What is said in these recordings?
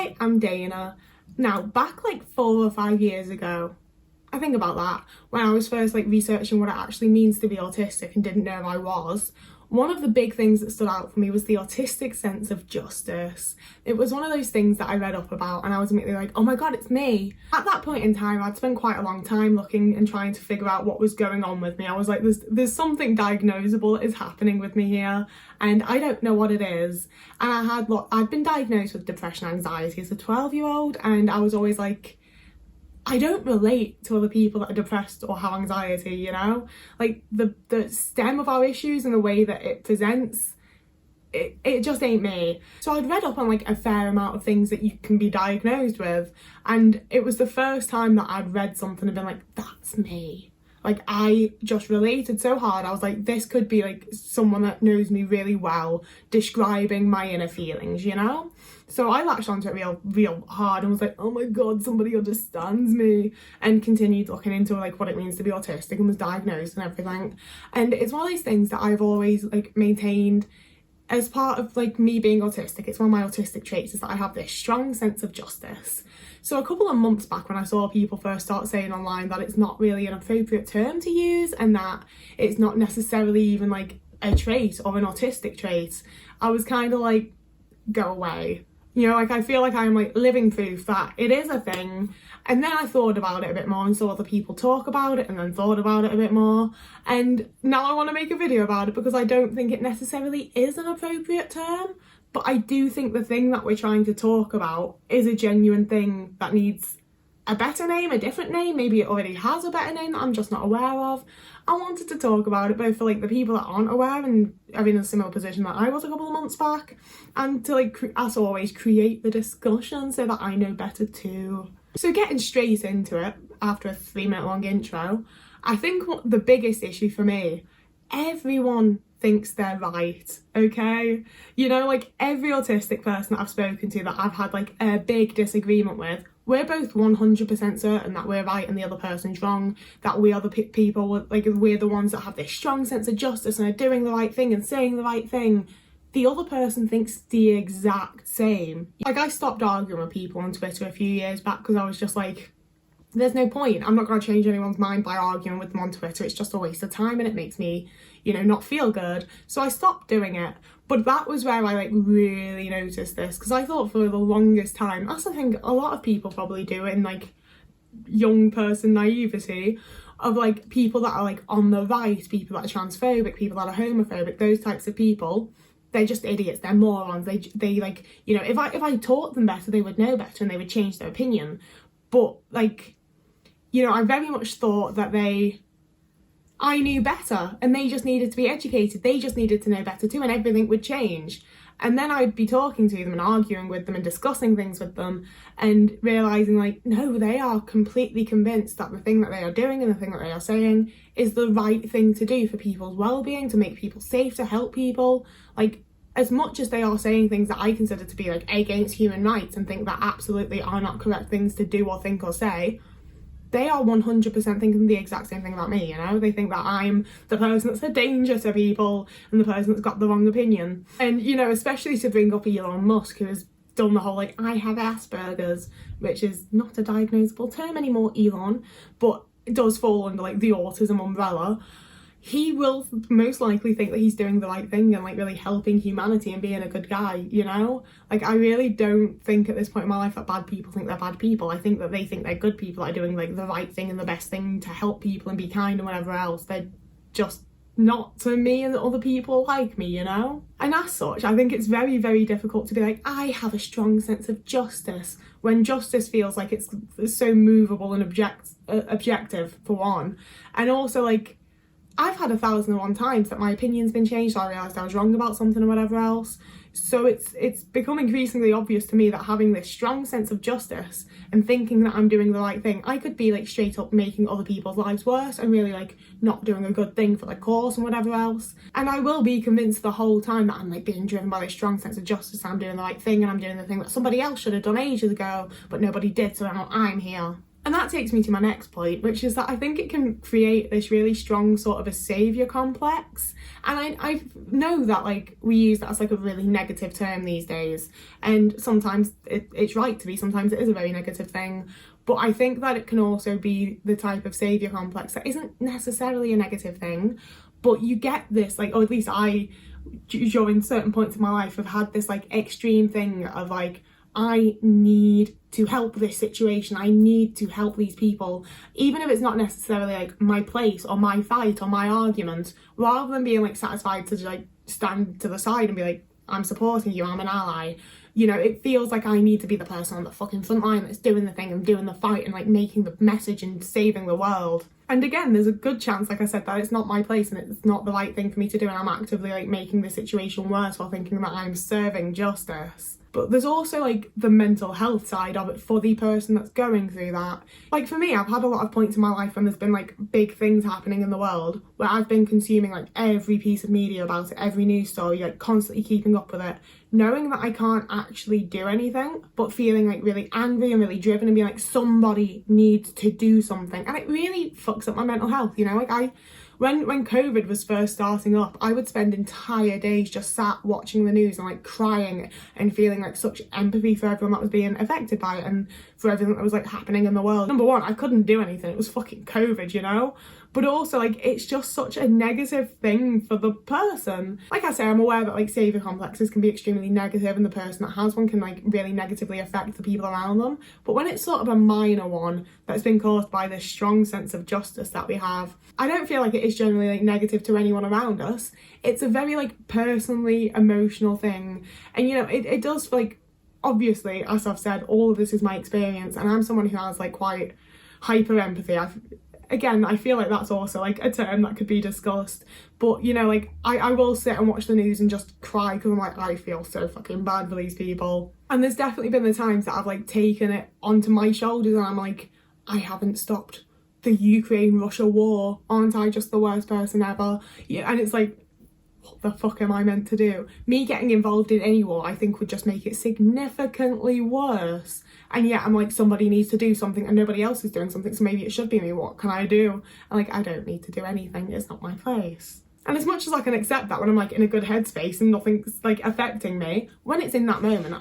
Hi, I'm Dana. Now, back like 4 or 5 years ago, I think about that, when I was first like researching what it actually means to be autistic and didn't know I was, one of the big things that stood out for me was the autistic sense of justice. It was one of those things that I read up about and I was immediately like, oh my god, it's me. At that point in time, I'd spent quite a long time looking and trying to figure out what was going on with me. I was like, there's something diagnosable that is happening with me here and I don't know what it is. And I'd been diagnosed with depression and anxiety as a 12-year-old, and I was always like, I don't relate to other people that are depressed or have anxiety, you know? Like the stem of our issues and the way that it presents, it just ain't me. So I'd read up on like a fair amount of things that you can be diagnosed with, and it was the first time that I'd read something and been like, that's me. Like I just related so hard. I was like, this could be like someone that knows me really well describing my inner feelings, you know? So I latched onto it real hard and was like, oh my god, somebody understands me, and continued looking into like what it means to be autistic and was diagnosed and everything. And it's one of those things that I've always like maintained as part of like me being autistic. It's one of my autistic traits is that I have this strong sense of justice. So a couple of months back, when I saw people first start saying online that it's not really an appropriate term to use and that it's not necessarily even like a trait or an autistic trait, I was kind of like, go away. You know, like I feel like I'm like living proof that it is a thing. And then I thought about it a bit more and saw other people talk about it and then thought about it a bit more. And now I want to make a video about it because I don't think it necessarily is an appropriate term. But I do think the thing that we're trying to talk about is a genuine thing that needs a better name, a different name. Maybe it already has a better name that I'm just not aware of. I wanted to talk about it both for like the people that aren't aware and are in a similar position that I was a couple of months back, and to like, as always, create the discussion so that I know better too. So getting straight into it, after a 3-minute long intro, I think the biggest issue for me, everyone thinks they're right, okay? You know, like every autistic person that I've spoken to that I've had like a big disagreement with, we're both 100% certain that we're right and the other person's wrong, that we are the people, like we're the ones that have this strong sense of justice and are doing the right thing and saying the right thing. The other person thinks the exact same. Like I stopped arguing with people on Twitter a few years back because I was just like, there's no point. I'm not going to change anyone's mind by arguing with them on Twitter. It's just a waste of time and it makes me, you know, not feel good. So I stopped doing it. But that was where I like really noticed this, because I thought for the longest time, that's I think a lot of people probably do in like young person naivety, of like people that are like on the right, people that are transphobic, people that are homophobic, those types of people. They're just idiots, they're morons, they like, you know, if I taught them better, they would know better and they would change their opinion. But like, you know, I very much thought that I knew better and they just needed to be educated. They just needed to know better too and everything would change. And then I'd be talking to them and arguing with them and discussing things with them and realising like, no, they are completely convinced that the thing that they are doing and the thing that they are saying is the right thing to do for people's well-being, to make people safe, to help people. Like, as much as they are saying things that I consider to be like against human rights and think that absolutely are not correct things to do or think or say, they are 100% thinking the exact same thing about me, you know? They think that I'm the person that's a danger to people and the person that's got the wrong opinion. And, you know, especially to bring up Elon Musk, who has done the whole, like, I have Asperger's, which is not a diagnosable term anymore, Elon, but it does fall under, like, the autism umbrella. He will most likely think that he's doing the right thing and like really helping humanity and being a good guy, you know? Like I really don't think at this point in my life that bad people think they're bad people. I think that they think they're good people that are doing like the right thing and the best thing to help people and be kind and whatever else. They're just not to me and other people like me, you know? And as such, I think it's very, very difficult to be like, I have a strong sense of justice, when justice feels like it's so movable and objective for one. And also like, I've had 1,001 times that my opinion's been changed, so I realised I was wrong about something or whatever else. So it's become increasingly obvious to me that having this strong sense of justice and thinking that I'm doing the right thing, I could be like straight up making other people's lives worse and really like not doing a good thing for the cause and whatever else. And I will be convinced the whole time that I'm like being driven by this strong sense of justice, I'm doing the right thing and I'm doing the thing that somebody else should have done ages ago, but nobody did, so now I'm here. And that takes me to my next point, which is that I think it can create this really strong sort of a saviour complex. And I know that like we use that as like a really negative term these days, and sometimes it's right to be, sometimes it is a very negative thing. But I think that it can also be the type of saviour complex that isn't necessarily a negative thing, but you get this like, or at least I, during certain points of my life, have had this like extreme thing of like, I need to help this situation, I need to help these people, even if it's not necessarily like my place or my fight or my argument, rather than being like satisfied to like stand to the side and be like, I'm supporting you, I'm an ally. You know, it feels like I need to be the person on the fucking front line that's doing the thing and doing the fight and like making the message and saving the world. And again, there's a good chance, like I said, that it's not my place and it's not the right thing for me to do, and I'm actively like making the situation worse while thinking that I'm serving justice. But there's also like the mental health side of it for the person that's going through that. Like for me, I've had a lot of points in my life when there's been like big things happening in the world where I've been consuming like every piece of media about it, every news story, like constantly keeping up with it, knowing that I can't actually do anything, but feeling like really angry and really driven and being like, somebody needs to do something. And it really fucks up my mental health, you know? Like when COVID was first starting up, I would spend entire days just sat watching the news and like crying and feeling like such empathy for everyone that was being affected by it and for everything that was like happening in the world. Number one, I couldn't do anything. It was fucking COVID, you know? But also like it's just such a negative thing for the person. Like I say, I'm aware that like saviour complexes can be extremely negative and the person that has one can like really negatively affect the people around them. But when it's sort of a minor one that's been caused by this strong sense of justice that we have, I don't feel like it is generally like negative to anyone around us. It's a very like personally emotional thing. And you know, it does like, obviously, as I've said, all of this is my experience and I'm someone who has like quite hyper empathy. Again, I feel like that's also like a term that could be discussed, but you know, like I will sit and watch the news and just cry because I'm like, I feel so fucking bad for these people. And there's definitely been the times that I've like taken it onto my shoulders and I'm like, I haven't stopped the Ukraine-Russia war, aren't I just the worst person ever? Yeah, and it's like, what the fuck am I meant to do? Me getting involved in any war I think would just make it significantly worse. And yet I'm like, somebody needs to do something and nobody else is doing something, so maybe it should be me. What can I do? And like, I don't need to do anything. It's not my place. And as much as I can accept that when I'm like in a good headspace and nothing's like affecting me, when it's in that moment,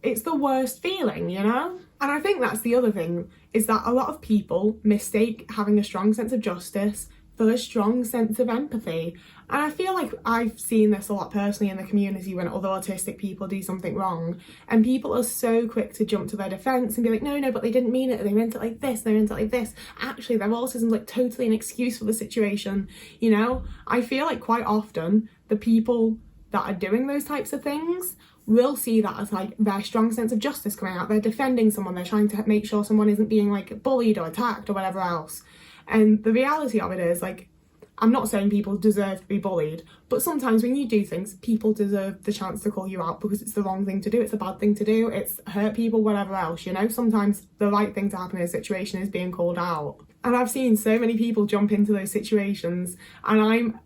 it's the worst feeling, you know? And I think that's the other thing, is that a lot of people mistake having a strong sense of justice for a strong sense of empathy. And I feel like I've seen this a lot personally in the community when other autistic people do something wrong and people are so quick to jump to their defence and be like, no, but they didn't mean it, they meant it like this, they meant it like this. Actually, their autism's like totally an excuse for the situation, you know? I feel like quite often the people that are doing those types of things will see that as like their strong sense of justice coming out. They're defending someone, they're trying to make sure someone isn't being like bullied or attacked or whatever else. And the reality of it is, like, I'm not saying people deserve to be bullied, but sometimes when you do things, people deserve the chance to call you out because it's the wrong thing to do, it's a bad thing to do, it's hurt people, whatever else, you know? Sometimes the right thing to happen in a situation is being called out. And I've seen so many people jump into those situations and I'm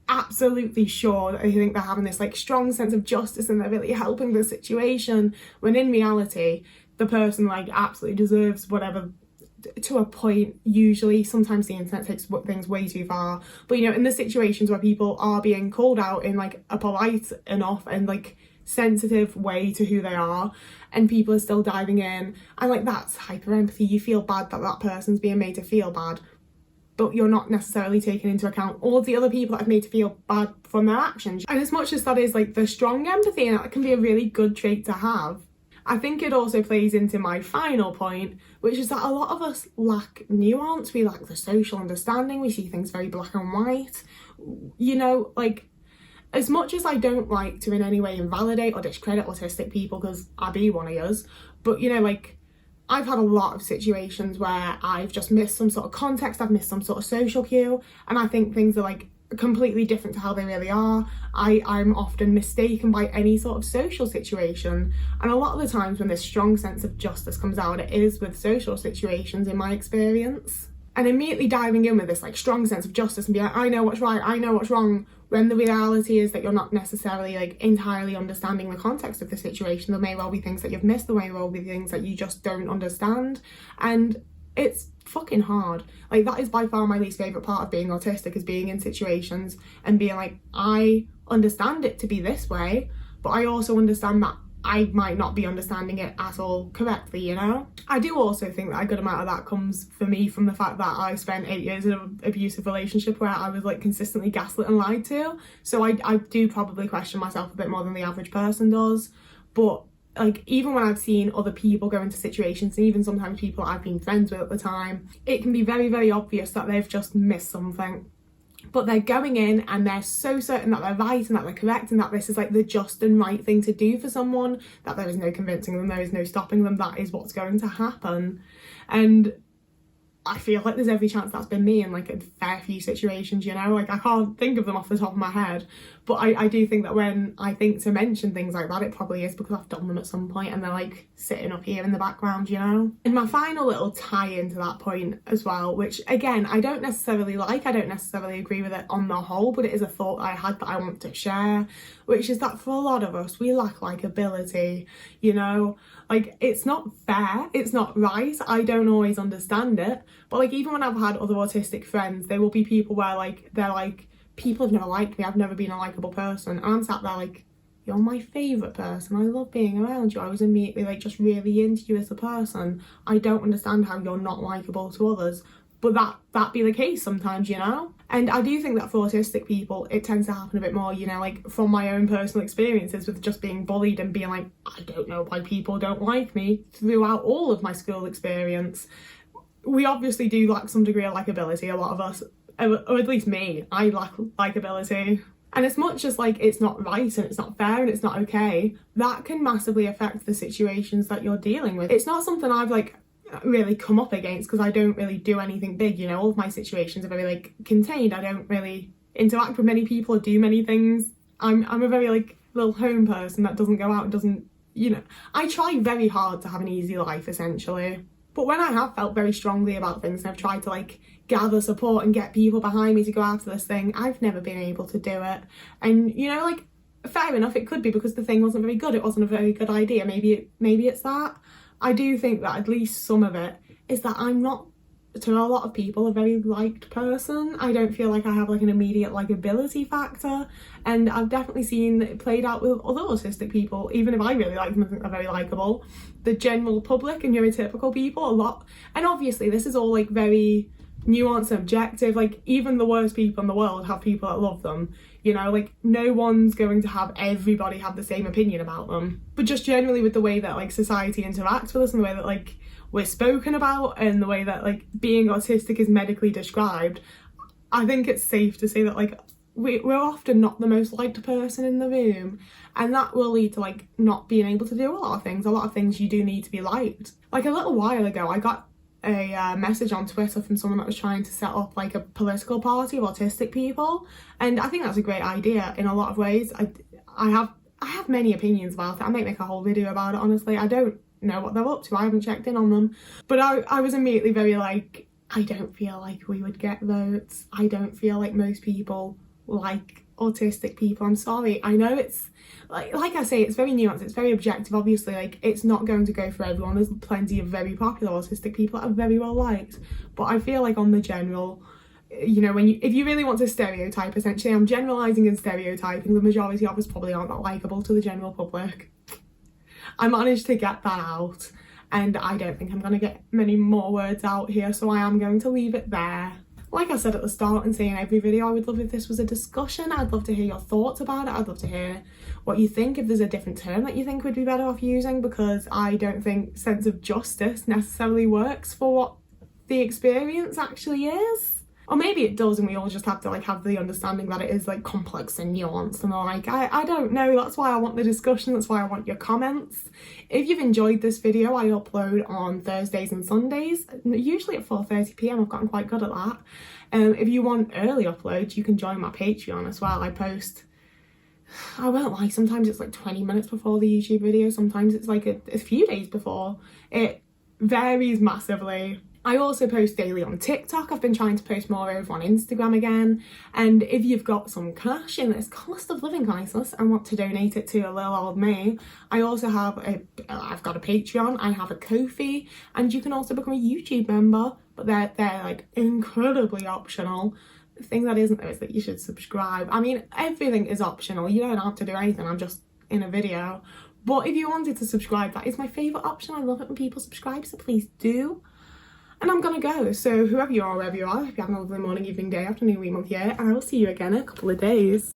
absolutely sure that they think they're having this like strong sense of justice and they're really helping the situation, when in reality, the person like absolutely deserves whatever, to a point. Usually, sometimes the internet takes things way too far, but you know, in the situations where people are being called out in like a polite enough and like sensitive way to who they are and people are still diving in, and like that's hyper empathy. You feel bad that that person's being made to feel bad, but you're not necessarily taking into account all of the other people that have made to feel bad from their actions. And as much as that is like the strong empathy and that can be a really good trait to have, I think it also plays into my final point, which is that a lot of us lack nuance, we lack the social understanding, we see things very black and white. You know, like, as much as I don't like to in any way invalidate or discredit autistic people, because I be one of yours, but you know, like, I've had a lot of situations where I've just missed some sort of context, I've missed some sort of social cue, and I think things are like completely different to how they really are. I'm often mistaken by any sort of social situation, and a lot of the times when this strong sense of justice comes out, it is with social situations in my experience. and immediately diving in with this like strong sense of justice and be like, I know what's right, I know what's wrong, when the reality is that you're not necessarily like entirely understanding the context of the situation. There may well be things that you've missed, there may well be things that you just don't understand, and it's fucking hard. Like, that is by far my least favourite part of being autistic, is being in situations and being like, I understand it to be this way, but I also understand that I might not be understanding it at all correctly, you know? I do also think that a good amount of that comes for me from the fact that I spent 8 years in an abusive relationship where I was like consistently gaslit and lied to. So I do probably question myself a bit more than the average person does. But like, even when I've seen other people go into situations, and even sometimes people I've been friends with at the time, it can be very, very obvious that they've just missed something. But they're going in and they're so certain that they're right and that they're correct and that this is like the just and right thing to do for someone, that there is no convincing them, there is no stopping them, that is what's going to happen. And I feel like there's every chance that's been me in like a fair few situations, you know? Like, I can't think of them off the top of my head, but I do think that when I think to mention things like that, it probably is because I've done them at some point and they're like sitting up here in the background, you know? And my final little tie into that point as well, which again, I don't necessarily like, I don't necessarily agree with it on the whole, but it is a thought I had that I want to share, which is that for a lot of us, we lack likability, you know? Like, it's not fair, it's not right, I don't always understand it, but like, even when I've had other autistic friends, there will be people where like, they're like, people have never liked me, I've never been a likeable person, and I'm sat there like, you're my favourite person, I love being around you, I was immediately like just really into you as a person, I don't understand how you're not likeable to others. But that be the case sometimes, you know? And I do think that for autistic people, it tends to happen a bit more, you know, like from my own personal experiences with just being bullied and being like, I don't know why people don't like me throughout all of my school experience. We obviously do lack some degree of likability, a lot of us, or at least me, I lack likability. And as much as like it's not right and it's not fair and it's not okay, that can massively affect the situations that you're dealing with. It's not something I've like really come up against because I don't really do anything big, you know? All of my situations are very like contained. I don't really interact with many people or do many things. I'm a very like little home person that doesn't go out and doesn't, you know, I try very hard to have an easy life essentially. But when I have felt very strongly about things and I've tried to like gather support and get people behind me to go after this thing, I've never been able to do it. And you know, like, fair enough, it could be because the thing wasn't very good, it wasn't a very good idea, maybe it's that. I do think that at least some of it is that I'm not, to a lot of people, a very liked person. I don't feel like I have like an immediate likability factor, and I've definitely seen it played out with other autistic people. Even if I really like them, I think they're very likeable. The general public and neurotypical people, a lot, and obviously this is all like very nuanced and objective. Like, even the worst people in the world have people that love them, you know? Like, no one's going to have everybody have the same opinion about them, but just generally with the way that like society interacts with us and the way that like we're spoken about and the way that like being autistic is medically described, I think it's safe to say that like we're often not the most liked person in the room, and that will lead to like not being able to do a lot of things. A lot of things you do need to be liked. Like, a little while ago I got a message on Twitter from someone that was trying to set up like a political party of autistic people, and I think that's a great idea in a lot of ways. I have many opinions about it. I might make a whole video about it, honestly. I don't know what they're up to, I haven't checked in on them, but I was immediately very like, I don't feel like we would get votes. I don't feel like most people like autistic people. I'm sorry. I know it's like I say, it's very nuanced, it's very objective. Obviously, like, it's not going to go for everyone. There's plenty of very popular autistic people that are very well liked, but I feel like on the general, you know, if you really want to stereotype, essentially, I'm generalising and stereotyping, the majority of us probably aren't that likeable to the general public. I managed to get that out, and I don't think I'm going to get many more words out here, so I am going to leave it there. Like I said at the start and say in every video, I would love if this was a discussion. I'd love to hear your thoughts about it. I'd love to hear what you think, if there's a different term that you think would be better off using, because I don't think sense of justice necessarily works for what the experience actually is. Or maybe it does, and we all just have to like have the understanding that it is like complex and nuanced and all. Like, I don't know. That's why I want the discussion. That's why I want your comments. If you've enjoyed this video, I upload on Thursdays and Sundays, usually at 4:30 p.m. I've gotten quite good at that. If you want early uploads, you can join my Patreon as well. I post, I won't lie, sometimes it's like 20 minutes before the YouTube video. Sometimes it's like a few days before. It varies massively. I also post daily on TikTok. I've been trying to post more over on Instagram again. And if you've got some cash in this cost of living crisis and want to donate it to a little old me, I also have I've got a Patreon, I have a Ko-fi, and you can also become a YouTube member, but they're like incredibly optional. The thing that isn't though is that you should subscribe. I mean, everything is optional. You don't have to do anything. I'm just in a video. But if you wanted to subscribe, that is my favourite option. I love it when people subscribe, so please do. And I'm gonna go, so whoever you are, wherever you are, if you have a lovely morning, evening, day, afternoon, week, month, year, and I will see you again in a couple of days.